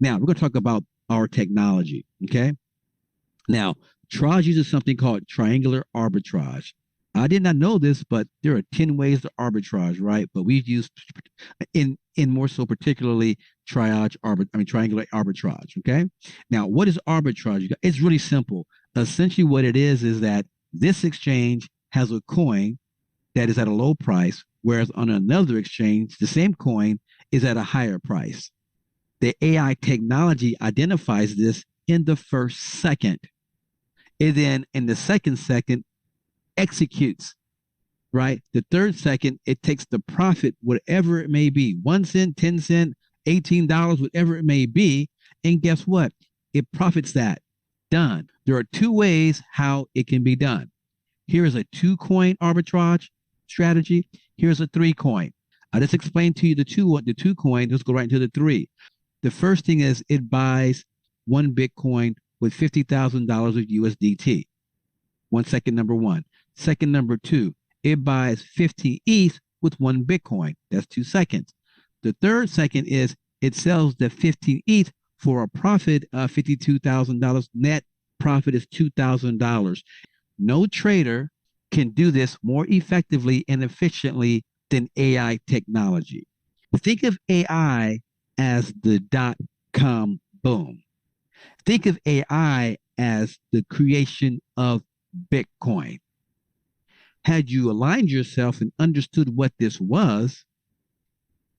Now we're going to talk about our technology. Okay. Now, Trage uses something called triangular arbitrage. I did not know this, but there are 10 ways to arbitrage, right? But we've used in more so particularly triangular arbitrage. Okay. Now, what is arbitrage? It's really simple. Essentially, what it is that this exchange has a coin that is at a low price, whereas on another exchange, the same coin is at a higher price. The AI technology identifies this in the first second. It then, in the second second, executes, right? The third second, it takes the profit, whatever it may be, 1 cent, 10 cent, $18, whatever it may be. And guess what? It profits that. Done. There are two ways how it can be done. Here is a 2 coin arbitrage strategy. Here's a 3 coin. I just explained to you the two coin. Let's go right into the three. The first thing is it buys one Bitcoin with $50,000 of USDT. 1 second, number one. Second, number two, it buys 50 ETH with one Bitcoin. That's 2 seconds. The third second is it sells the 15 ETH for a profit of $52,000. Net profit is $2,000. No trader can do this more effectively and efficiently than AI technology. Think of AI as the .com boom. Think of AI as the creation of Bitcoin. Had you aligned yourself and understood what this was,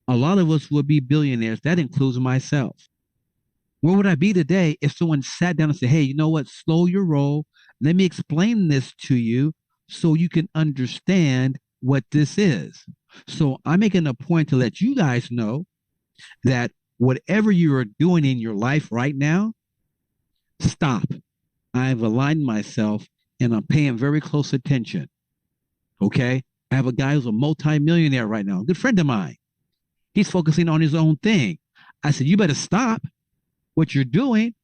a lot of us would be billionaires. That includes myself. Where would I be today if someone sat down and said, hey, you know what? Slow your roll. Let me explain this to you so you can understand what this is. So I'm making a point to let you guys know that whatever you are doing in your life right now, stop. I've aligned myself and I'm paying very close attention. Okay. I have a guy who's a multimillionaire right now, a good friend of mine. He's focusing on his own thing. I said, you better stop what you're doing.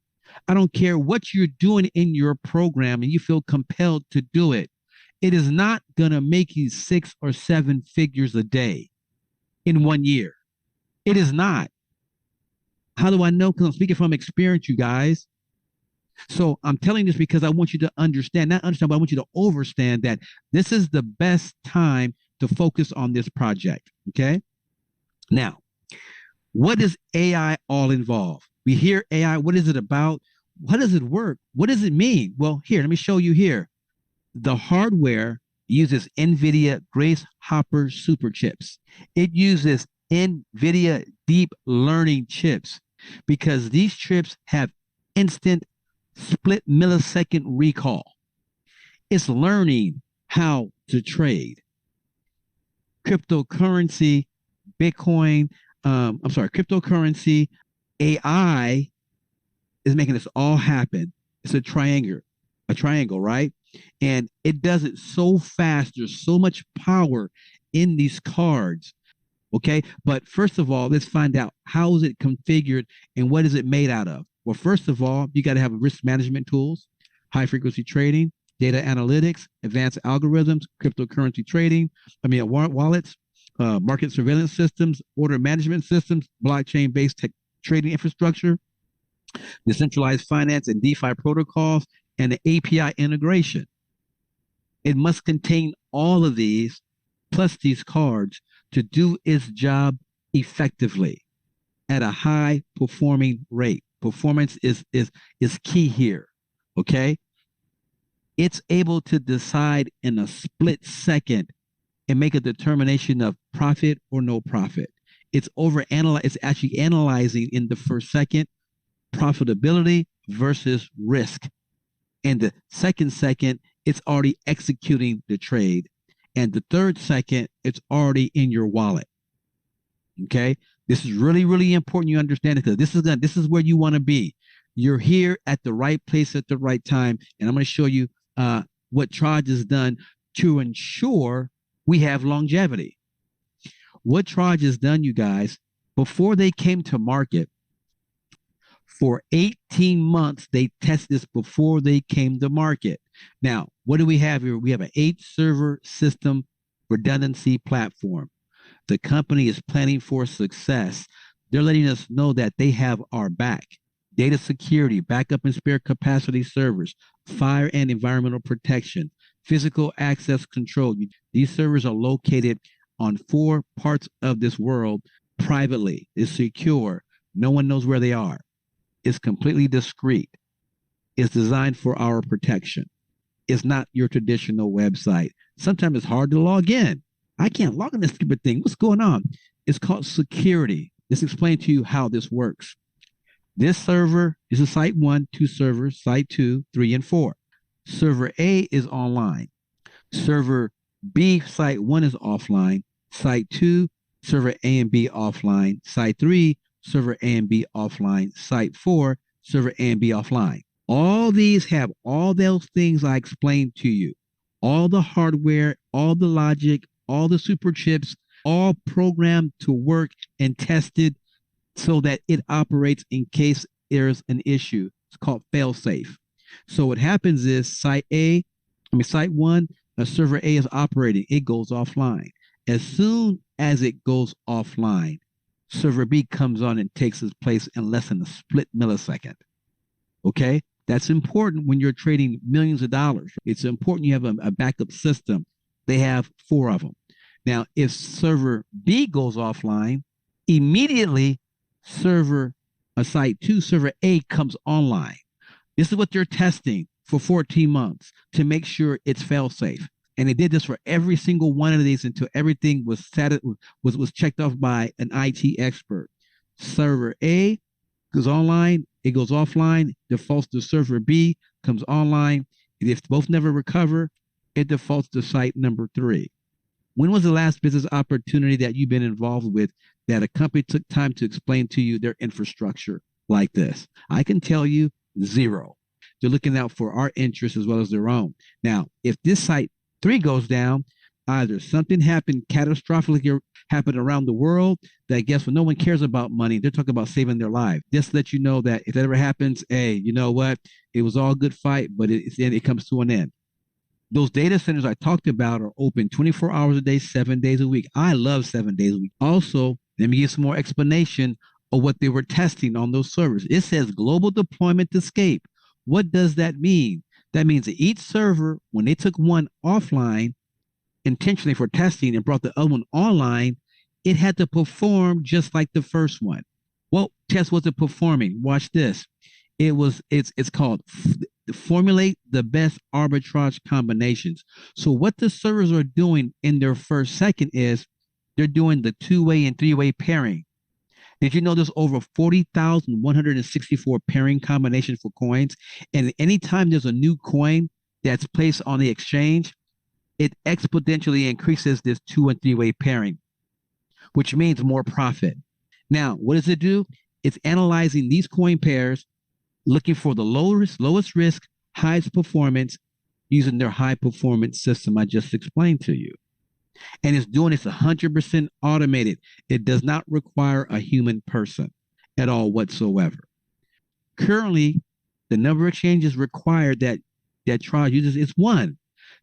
I don't care what you're doing in your program and you feel compelled to do it. It is not going to make you 6 or 7 figures a day in 1 year. It is not. How do I know? Because I'm speaking from experience, you guys. So I'm telling this because I want you to understand, not understand, but I want you to understand that this is the best time to focus on this project. Okay. Now, what is AI all involved? We hear AI. What is it about? How does it work? What does it mean? Well, here, let me show you here. The hardware uses NVIDIA Grace Hopper super chips. It uses NVIDIA deep learning chips because these chips have instant split millisecond recall. It's learning how to trade. Cryptocurrency, Bitcoin, cryptocurrency, AI is making this all happen. It's a triangle, right? And it does it so fast. There's so much power in these cards. Okay. But first of all, let's find out how is it configured and what is it made out of? Well, first of all, you got to have risk management tools, high frequency trading, data analytics, advanced algorithms, cryptocurrency trading, wallets, market surveillance systems, order management systems, blockchain based trading infrastructure, decentralized finance and DeFi protocols, and the API integration. It must contain all of these plus these cards to do its job effectively at a high performing rate. Performance is key here. Okay. It's able to decide in a split second and make a determination of profit or no profit. It's actually analyzing in the first second profitability versus risk. And the second, it's already executing the trade. And the third second, it's already in your wallet. Okay. This is really, really important you understand it because this is where you want to be. You're here at the right place at the right time. And I'm going to show you what Trage has done to ensure we have longevity. What Trage has done, you guys, before they came to market, for 18 months, they tested this before they came to market. Now, what do we have here? We have an 8-server system redundancy platform. The company is planning for success. They're letting us know that they have our back. Data security, backup and spare capacity servers, fire and environmental protection, physical access control. These servers are located on 4 parts of this world privately. It's secure. No one knows where they are. It's completely discreet. It's designed for our protection. It's not your traditional website. Sometimes it's hard to log in. I can't log in this stupid thing. What's going on? It's called security. Let's explain to you how this works. This server is a site 1, 2 servers, site 2, 3, and 4. Server A is online. Server B, site 1 is offline. Site 2, server A and B offline. Site 3, server A and B offline. Site 4, server A and B offline. All these have all those things I explained to you. All the hardware, all the logic, all the super chips, all programmed to work and tested so that it operates in case there's an issue. It's called fail-safe. So what happens is site 1, server A is operating. It goes offline. As soon as it goes offline, server B comes on and takes its place in less than a split millisecond. Okay? That's important when you're trading millions of dollars. It's important you have a backup system. They have 4 of them. Now, if server B goes offline, immediately site 2, server A comes online. This is what they're testing for 14 months to make sure it's fail-safe. And they did this for every single one of these until everything was checked off by an IT expert. Server A goes online, it goes offline, defaults to server B, comes online. And if both never recover, it defaults to site number 3. When was the last business opportunity that you've been involved with that a company took time to explain to you their infrastructure like this? I can tell you 0. They're looking out for our interests as well as their own. Now, if this site 3 goes down, either something happened catastrophically happened around the world that guess what, no one cares about money. They're talking about saving their life. Just to let you know that if that ever happens, hey, you know what? It was all a good fight, but it comes to an end. Those data centers I talked about are open 24 hours a day, 7 days a week. I love 7 days a week. Also, let me give some more explanation of what they were testing on those servers. It says global deployment escape. What does that mean? That means that each server, when they took one offline intentionally for testing and brought the other one online, it had to perform just like the first one. What test was it performing? Watch this. It's called formulate the best arbitrage combinations. So what the servers are doing in their first second is they're doing the 2-way and 3-way pairing. Did you know there's over 40,164 pairing combinations for coins? And anytime there's a new coin that's placed on the exchange, it exponentially increases this 2- and 3-way pairing, which means more profit. Now, what does it do? It's analyzing these coin pairs, looking for the lowest risk, highest performance, using their high performance system I just explained to you. And it's doing this 100% automated. It does not require a human person at all whatsoever. Currently, the number of exchanges required that Trage uses is 1.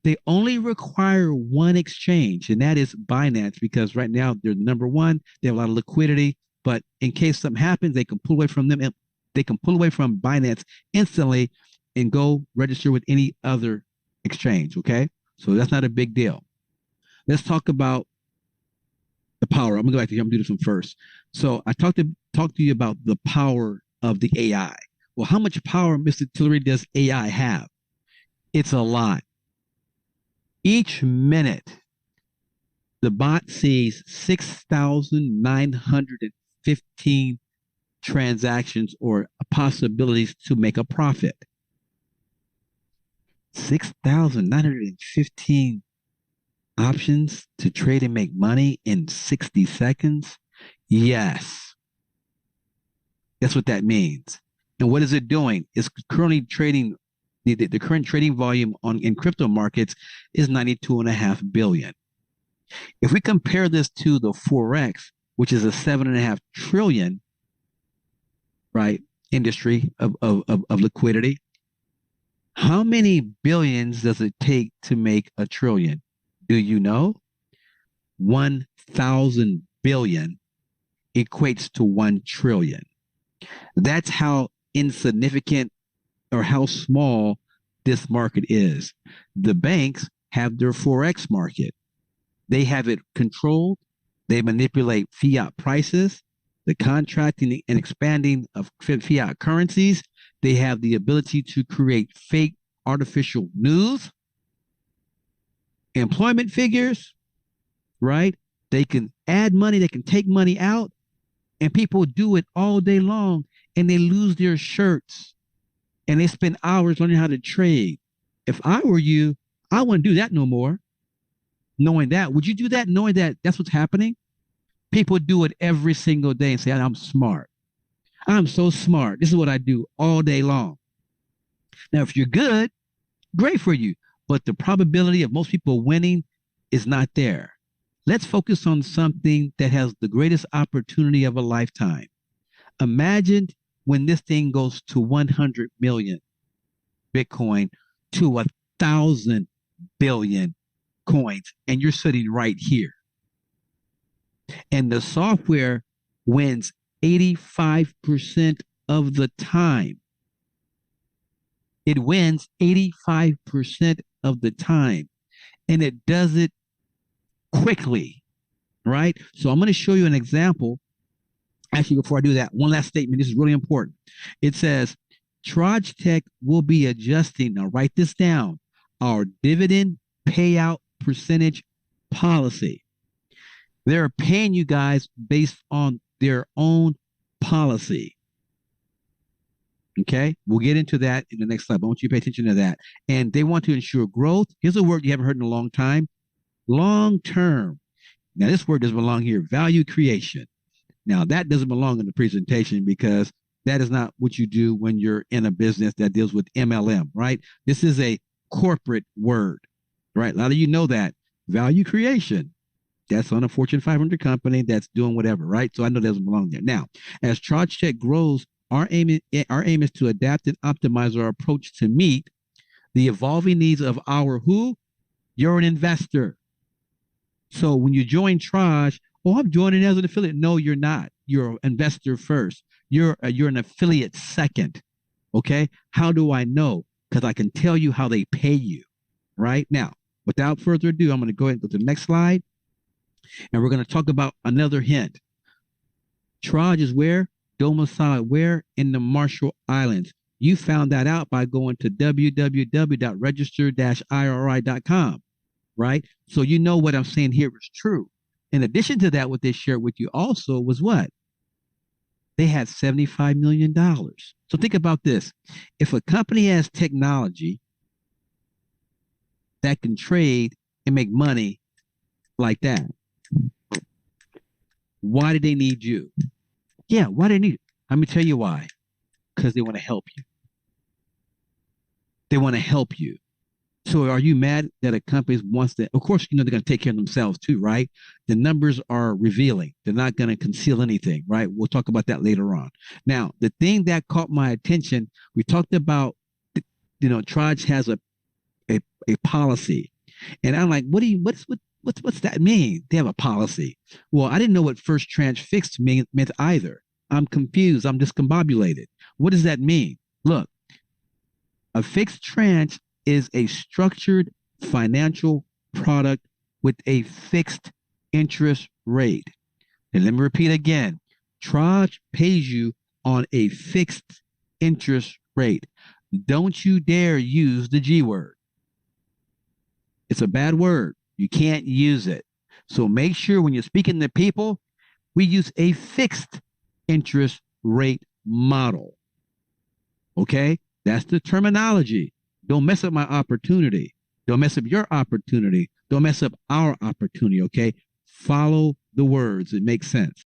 They only require 1 exchange, and that is Binance, because right now they're number 1. They have a lot of liquidity, but in case something happens, they can pull away from them. They can pull away from Binance instantly and go register with any other exchange. Okay, so that's not a big deal. Let's talk about the power. I'm gonna go back to here. I'm gonna do this one first. So I talked to you about the power of the AI. Well, how much power, Mr. Tillery, does AI have? It's a lot. Each minute, the bot sees 6,915 transactions or possibilities to make a profit. 6,915 options to trade and make money in 60 seconds? Yes. That's what that means. And what is it doing? It's currently trading, the current trading volume in crypto markets is 92.5 billion. If we compare this to the Forex, which is a 7.5 trillion, right, industry of liquidity, how many billions does it take to make a trillion? Do you know? 1,000 billion equates to 1 trillion. That's how insignificant or how small this market is. The banks have their Forex market. They have it controlled. They manipulate fiat prices, the contracting and expanding of fiat currencies. They have the ability to create fake artificial news, employment figures, right? They can add money, they can take money out, and people do it all day long and they lose their shirts and they spend hours learning how to trade. If I were you, I wouldn't do that no more. Knowing that, would you do that knowing that that's what's happening? People do it every single day and say, I'm smart. I'm so smart. This is what I do all day long. Now, if you're good, great for you. But the probability of most people winning is not there. Let's focus on something that has the greatest opportunity of a lifetime. Imagine when this thing goes to 100 million Bitcoin to 1,000 billion coins, and you're sitting right here. And the software wins 85% of the time. It wins 85% of the time. And it does it quickly, right? So I'm going to show you an example. Actually, before I do that, one last statement. This is really important. It says, Trage Tech will be adjusting, now write this down, our dividend payout percentage policy. They're paying you guys based on their own policy. Okay, we'll get into that in the next slide, but I want you to pay attention to that. And they want to ensure growth. Here's a word you haven't heard in a long time, long term. Now, this word doesn't belong here, value creation. Now, that doesn't belong in the presentation because that is not what you do when you're in a business that deals with MLM, right? This is a corporate word, right? A lot of you know that. Value creation. That's on a Fortune 500 company that's doing whatever, right? So I know that doesn't belong there. Now, as Trage Tech grows, our aim is to adapt and optimize our approach to meet the evolving needs of our who? You're an investor. So when you join Trage, oh, I'm joining as an affiliate. No, you're not. You're an investor first. You're an affiliate second. Okay. How do I know? Because I can tell you how they pay you. Right now, without further ado, I'm going to go ahead and go to the next slide. And we're going to talk about another hint. Trage is where? Domiciled where? In the Marshall Islands. You found that out by going to www.register-iri.com, right? So you know what I'm saying here is true. In addition to that, what they shared with you also was what? They had $75 million. So think about this. If a company has technology that can trade and make money like that, why do they need you? Yeah, why do they need you? Let me tell you why. Because they want to help you. They want to help you. So are you mad that a company wants to? Of course, you know they're going to take care of themselves too, right? The numbers are revealing. They're not going to conceal anything, right? We'll talk about that later on. Now, the thing that caught my attention, we talked about, you know, Trage has a policy, and I'm like, what's that mean? They have a policy. Well, I didn't know what first tranche fixed meant either. I'm confused. I'm discombobulated. What does that mean? Look, a fixed tranche is a structured financial product with a fixed interest rate. And let me repeat again. Trage pays you on a fixed interest rate. Don't you dare use the G word. It's a bad word. You can't use it. So make sure when you're speaking to people, we use a fixed interest rate model. Okay? That's the terminology. Don't mess up my opportunity. Don't mess up your opportunity. Don't mess up our opportunity, okay? Follow the words. It makes sense.